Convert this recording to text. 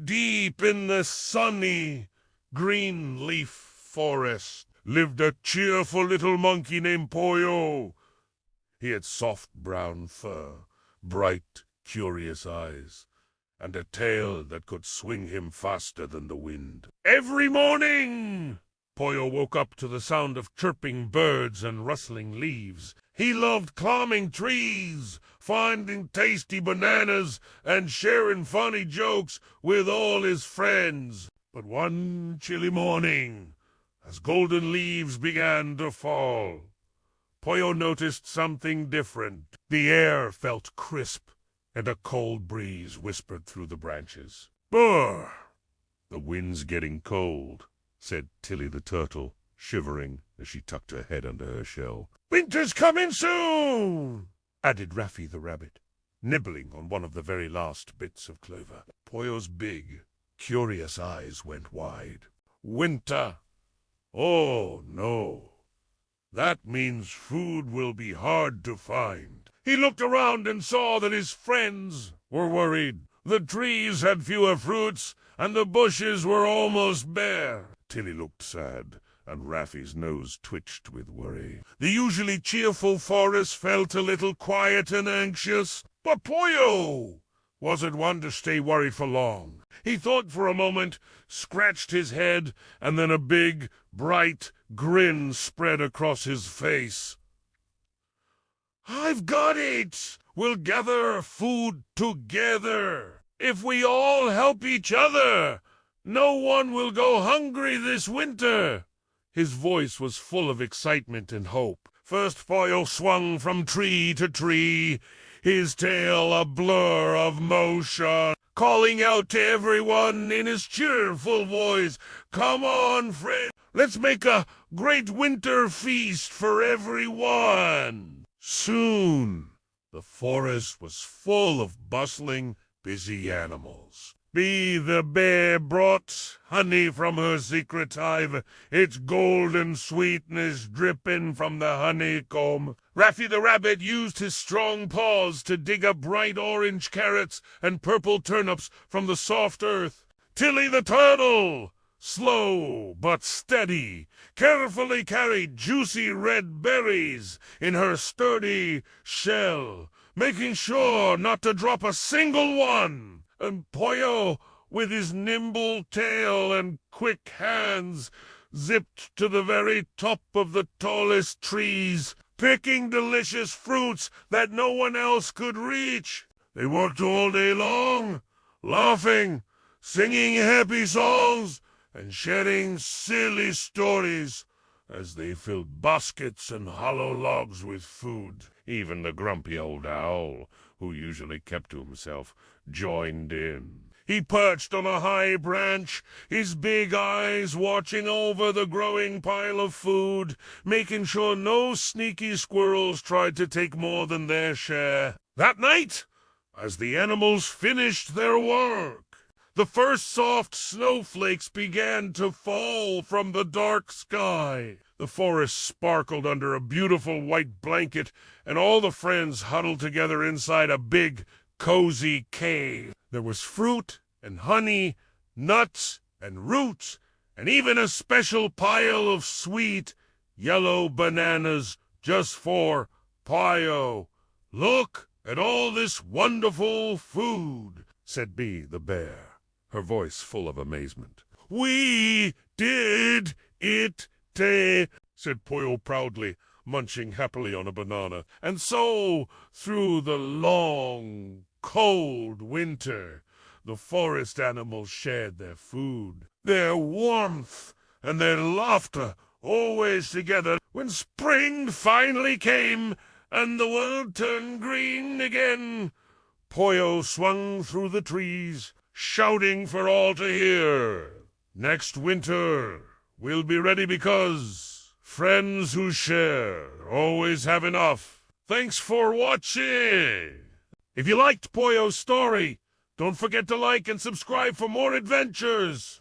deep in the sunny green leaf forest, lived a cheerful little monkey named Poyo. He had soft brown fur, bright, curious eyes, and a tail that could swing him faster than the wind. Every morning, Poyo woke up to the sound of chirping birds and rustling leaves. He loved climbing trees, finding tasty bananas, and sharing funny jokes with all his friends. But one chilly morning, as golden leaves began to fall, Poyo noticed something different. The air felt crisp, and a cold breeze whispered through the branches. "Brr! The wind's getting cold," said Tilly the turtle, shivering as she tucked her head under her shell. "Winter's coming soon," added Raffy the rabbit, nibbling on one of the very last bits of clover. Poyo's big, curious eyes went wide. "Winter? Oh, no. That means food will be hard to find." He looked around and saw that his friends were worried. The trees had fewer fruits, and the bushes were almost bare. Tilly looked sad, and Raffy's nose twitched with worry. The usually cheerful forest felt a little quiet and anxious, but Poyo wasn't one to stay worried for long. He thought for a moment, scratched his head, and then a big, bright grin spread across his face. "I've got it! We'll gather food together. If we all help each other, no one will go hungry this winter." His voice was full of excitement and hope. First Poyo swung from tree to tree, his tail a blur of motion, calling out to everyone in his cheerful voice, "Come on, friend, let's make a great winter feast for everyone." Soon, the forest was full of bustling, busy animals. Bee the bear brought honey from her secret hive, its golden sweetness dripping from the honeycomb. Raffy the rabbit used his strong paws to dig up bright orange carrots and purple turnips from the soft earth. Tilly the turtle, slow but steady, carefully carried juicy red berries in her sturdy shell, making sure not to drop a single one. And Poyo, with his nimble tail and quick hands, zipped to the very top of the tallest trees, picking delicious fruits that no one else could reach. They worked all day long, laughing, singing happy songs, and sharing silly stories as they filled baskets and hollow logs with food. Even the grumpy old owl, who usually kept to himself, joined in. He perched on a high branch, his big eyes watching over the growing pile of food, making sure no sneaky squirrels tried to take more than their share. That night, as the animals finished their work, the first soft snowflakes began to fall from the dark sky. The forest sparkled under a beautiful white blanket, and all the friends huddled together inside a big, cozy cave. There was fruit and honey, nuts and roots, and even a special pile of sweet, yellow bananas just for Poyo. "Look at all this wonderful food," said Bee the bear, her voice full of amazement. "We did it, said Poyo proudly, munching happily on a banana. And so, through the long, cold winter, the forest animals shared their food, their warmth, and their laughter, always together. When spring finally came and the world turned green again, Poyo swung through the trees, shouting for all to hear. "Next winter, we'll be ready because friends who share always have enough." Thanks for watching! If you liked Poyo's story, don't forget to like and subscribe for more adventures!